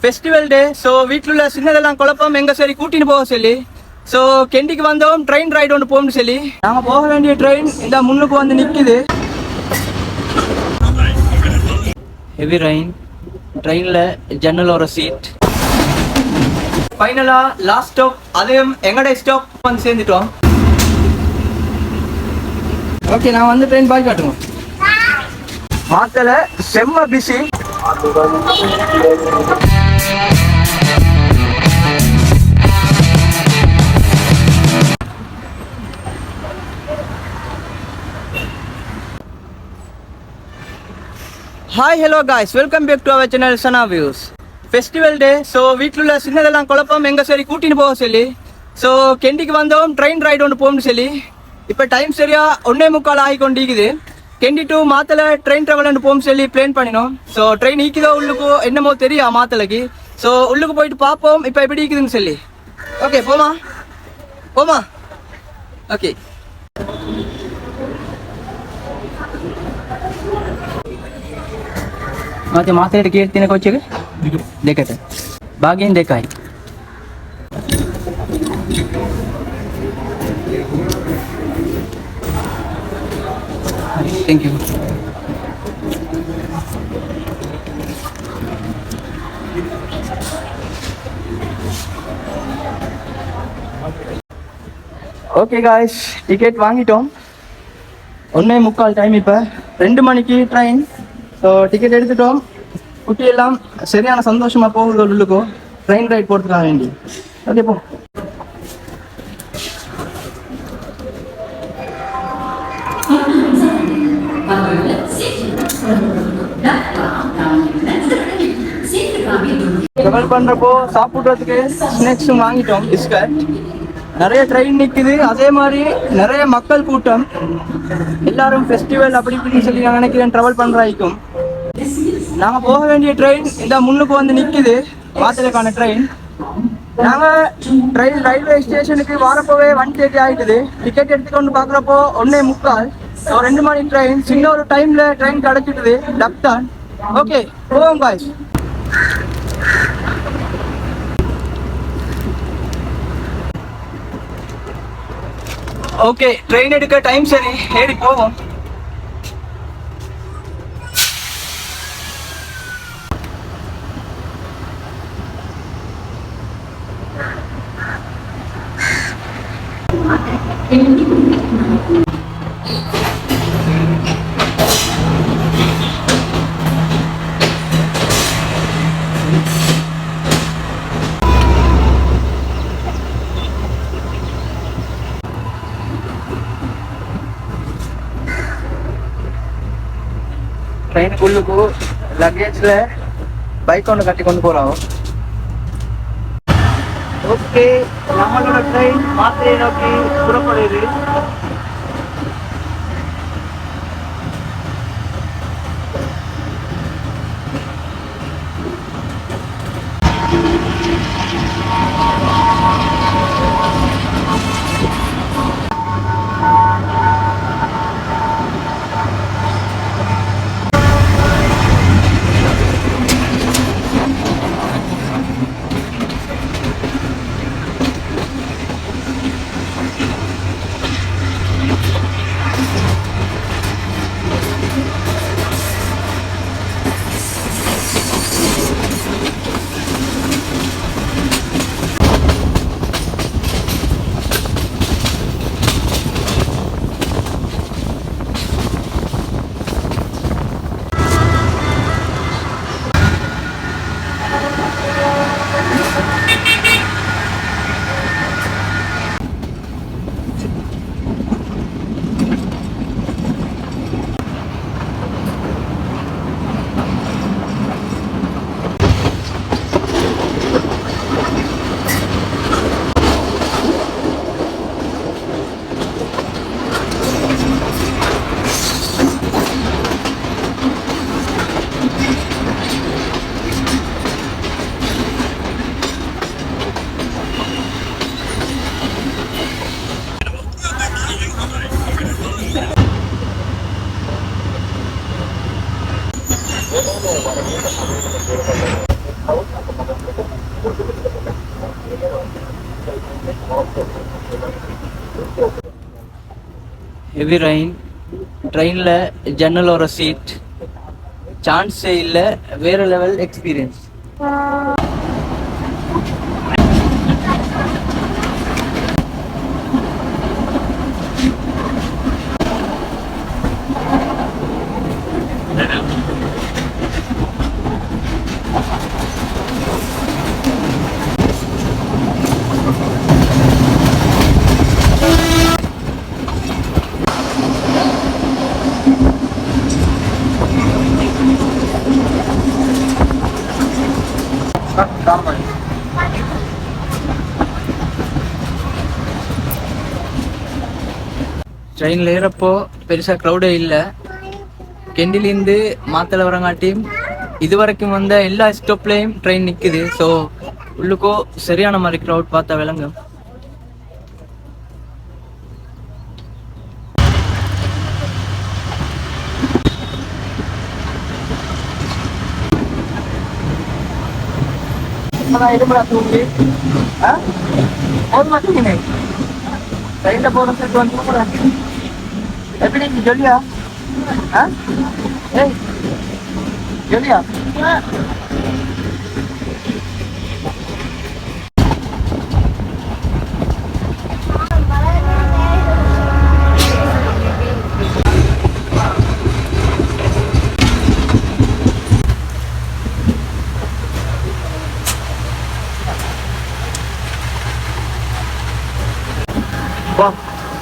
Festival day. So வீட்டில் உள்ள சின்னதெல்லாம் குழப்பம் எங்கே சரி கூட்டின்னு போக சொல்லி. ஸோ கெண்டிக்கு வந்தோம், ட்ரெயின் ரைடு ஒன்று போகணும்னு சொல்லி. நாங்கள் போக வேண்டிய ட்ரெயின் இந்த முன்னுக்கு வந்து நிற்குது. ஹெவி ரெயின், ட்ரெயினில் ஜன்னலோட சீட். ஃபைனலாக லாஸ்ட் ஸ்டாப், அதுவும் எங்கட ஸ்டாப் வந்து சேர்ந்துட்டோம். ஓகே, நான் வந்து ட்ரெயின் பாய் காட்டுவோம். மாத்தல செம்ம busy. Hi hello guys, welcome back to our channel Sana views. Festival day. So வீட்டில் உள்ள சின்னதெல்லாம் குழப்பம் எங்கே சரி கூட்டின்னு போக சொல்லி. ஸோ கெண்டிக்கு வந்தோம், ட்ரெயின் ரைடு ஒன்று போகணும்னு சொல்லி. இப்போ டைம் சரியா 1:45 ஆகி கொண்டிருக்குது. கெண்டி டு மாத்தலை ட்ரெயின் ட்ராவல் ஒன்று போகணும்னு சொல்லி பிளான் பண்ணினோம். ஸோ ட்ரெயின் ஈக்குதோ உள்ளுக்கு என்னமோ தெரியா மாத்தலைக்கு. ஸோ உள்ளுக்கு போயிட்டு பார்ப்போம் இப்போ எப்படி இருக்குதுன்னு சொல்லி. ஓகே, போமா போமா. ஓகே, ಮತ್ತೆ ಮಾತಾಡಿ ಕೇಳ್ತೀನಿ ಕೊಚ್ಚಿಗೆ ದೇಖತೆ ಬಾಗೇನ್ ದೇಖಾಯ್. Thank you. Okay guys, ticket வாங்கிட்டோம். 1:45 டைம். இப்போ 2 மணிக்கு ட்ரெயின். ஸோ டிக்கெட் எடுத்துட்டோம். குட்டி எல்லாம் சரியான சந்தோஷமாக போகுது உள்ளுக்கும் ட்ரெயின் ரைட் போகிறதுக்காக வேண்டி. ஓகே, போ. ட்ராவல் பண்ணுறப்போ சாப்பிட்றதுக்கு ஸ்நாக்ஸும் வாங்கிட்டோம், பிஸ்கட். நிறைய ட்ரெயின் நிற்குது, அதே மாதிரி நிறைய மக்கள் கூட்டம். எல்லாரும் ஃபெஸ்டிவல் அப்படி இப்படின்னு சொல்லி நான் நினைக்கிறேன் ட்ராவல் பண்ணுறாய்க்கும். நாங்கள் போக வேண்டிய ட்ரெயின் இந்த முன்னுக்கு வந்து நிற்குது, மாத்தலைக்கான ட்ரெயின். நாங்கள் ட்ரெயின் ரயில்வே ஸ்டேஷனுக்கு வரப்போவே 1:30 ஆகிட்டுது. டிக்கெட் எடுத்துக்கொண்டு பார்க்குறப்போ 1:45. ஸோ 2 மணி ட்ரெயின். சின்ன ஒரு டைமில் ட்ரெயின் கிடச்சிட்டுது, லக் தான். ஓகே, போவோம் காய்ஸ். ஓகே, ட்ரெயின் எடுக்க டைம் சரி, ஏறி போவோம். ட்ரெயினுக்குள்ளுக்கு லக்கேஜில் பைக் ஒன்று கட்டி கொண்டு போகிறோம். ஓகே, நம்மளோட ட்ரெயின் மாத்திரையை நோக்கி புறப்படுது. Heavy rain. ட்ரெயினில் ஜன்னலோர சீட் சான்ஸே இல்லை. வேறு லெவல் எக்ஸ்பீரியன்ஸ். ட்ரெயினில் ஏறப்போ பெருசாக க்ரௌடே இல்லை. கெண்டிலேருந்து மாத்தளை வரங்காட்டியும் இது வரைக்கும் வந்த எல்லா ஸ்டாப்லேயும் ட்ரெயின் நிற்குது. ஸோ உள்ளுக்கோ சரியான மாதிரி க்ரௌட் பார்த்தா விளங்கும். ட்ரெயினில் போகிறதுக்கு வந்து எப்படி நீ ஜொலியா? ஏய் ஜொலியா?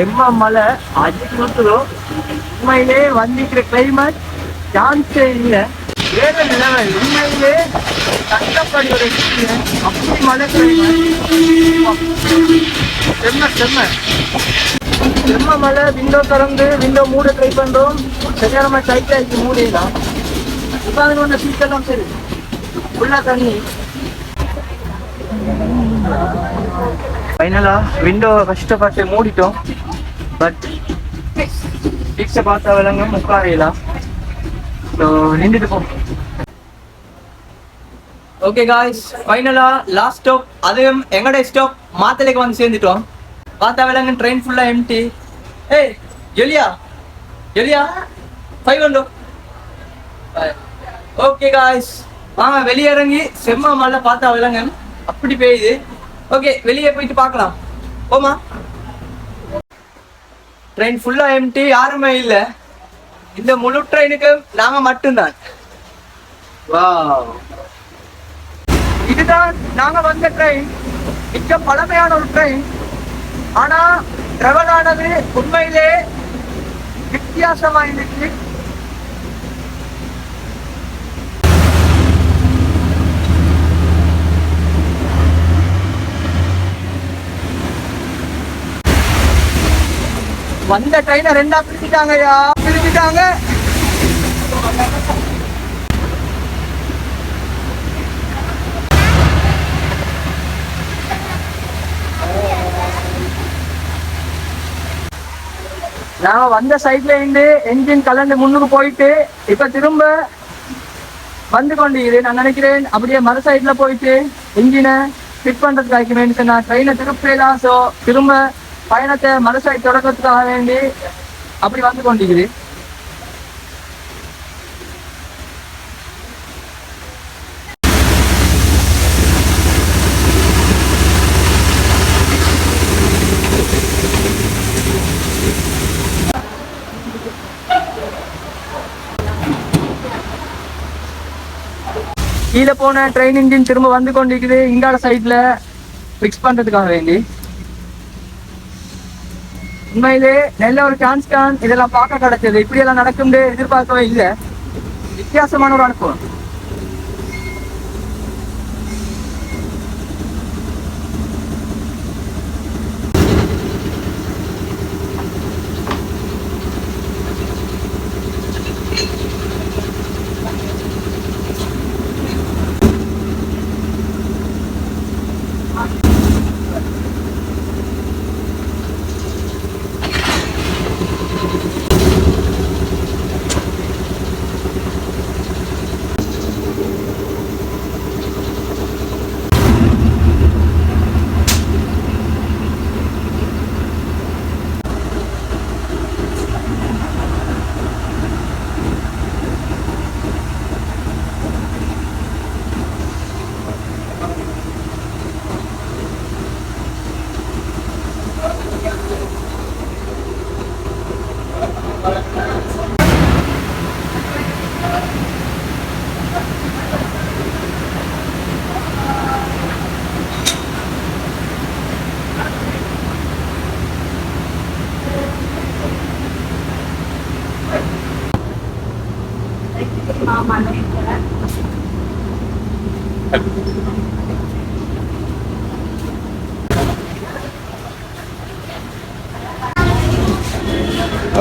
எம்மா மலை அடிக்கிறோம். உண்மையிலே வந்திருக்கிற கிளைமேட் சான்ஸே இல்லை. வேற லெவல். உண்மையிலே கஷ்டப்படி ஒரு எக்ஸ்பீரியன்ஸ். அப்படி மலை செம்ம மலை. விண்டோ திறந்து விண்டோ மூட ட்ரை பண்றோம். சரியான மாதிரி டைட் ஆயிடுச்சு மூடையெல்லாம். உட்காந்து ஒன்று சீட்டெல்லாம் சரி ஃபுல்லா தண்ணி. ஃபைனலா விண்டோ கஷ்டப்பட்டு மூடிட்டோம். பட் பிக்ஸை பார்த்தா விளங்கும் உட்காரையெல்லாம். ஸோ நின்றுட்டு போ. ஓகே காய்ஸ், ஃபைனலா லாஸ்ட் ஸ்டாப், அதுவும் எங்கட ஸ்டாப் மாத்தளைக்கு வந்து சேர்ந்துட்டோம். பார்த்தா விளங்கும் ட்ரெயின் ஃபுல்லா எம்டி. ஏய் ஜொலியா ஜொலியா 500. ஓகே காய்ஸ், வாங்க வெளியே இறங்கி செம்ம மழை பார்த்தா விளங்கும் அப்படி பெய்யுது. ஓகே வெளியே போயிட்டு பார்க்கலாம். போமா. ட்ரெயின் ஃபுல்லா எம்டி, யாருமே இல்லை. இந்த முழு ட்ரெயினுக்கு நாங்க மட்டும்தான். இதுதான் நாங்க வந்த ட்ரெயின். மிக பழமையான ஒரு ட்ரெயின். ஆனா டிராவல் ஆனது உண்மையிலே வித்தியாசமா இருந்துச்சு. வந்த ட்ரெயினை ரெண்டா பிரிச்சுட்டாங்கய்யா, பிரிச்சுட்டாங்க. நாங்க வந்த சைட்ல இருந்து என்ஜின் கலந்து முன்னுக்கு போயிட்டு இப்ப திரும்ப வந்து கொண்டிருக்கிறேன். நான் நினைக்கிறேன் அப்படியே மறு சைட்ல போயிட்டு என்ஜினை ஃபிட் பண்றதுக்கு ஆகிக்கிறேன். நான் ட்ரெயினை திருப்பலாம். ஸோ திரும்ப பயணத்தை மறு சைட் தொடக்கத்துக்காக வேண்டி அப்படி வந்து கொண்டிருக்குது. கீழே போன ட்ரெயின் இன்ஜின் திரும்ப வந்து கொண்டிருக்குது இங்கால சைட்ல ஃபிக்ஸ் பண்றதுக்காக வேண்டி. உண்மையிலே நல்ல ஒரு சான்ஸ் தான் இதெல்லாம் பார்க்க கிடைச்சது. இப்படி எல்லாம் நடக்கும் எதிர்பார்க்கவே இல்லை. வித்தியாசமான ஒரு அனுபவம்.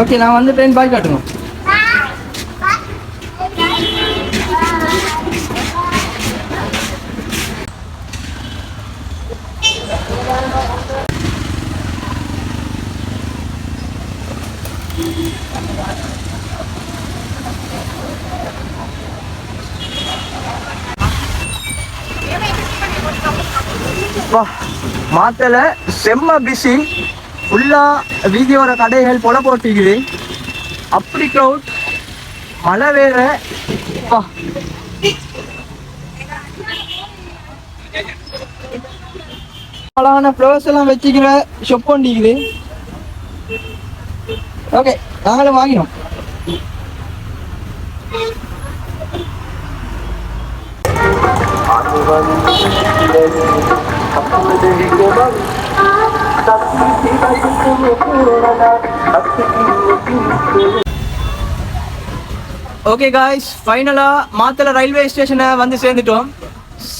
ஓகே, நான் வந்து ட்ரெயின் பாய் காட்டுங்க. மாத்தல செம்ம பிஸி, ஃபுல்லா வீதியோர கடைகள் போல போட்டிக்குது. அப்படி க்ரௌட், மழை வேற. அழகான ஃப்ளவர்ஸ் எல்லாம் வச்சுக்கிற ஷொப் ஒண்டிக்குது. ஓகே, நாங்களும் வாங்கினோம். ஓகே காய்ஸ், ஃபைனலா மாத்தளை ரயில்வே ஸ்டேஷனை வந்து சேர்ந்துட்டோம்.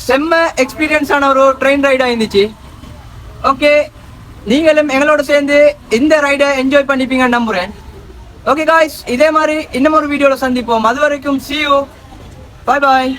செம்ம எக்ஸ்பீரியன்ஸான ஒரு ட்ரெயின் ரைடா இருந்துச்சு. ஓகே, நீங்களும் எங்களோட சேர்ந்து இந்த ரைடை என்ஜாய் பண்ணிப்பீங்கன்னு நம்புறேன். ஓகே காய்ஸ், இதே மாதிரி இன்னும் ஒரு வீடியோல சந்திப்போம். அது வரைக்கும் see you, bye bye.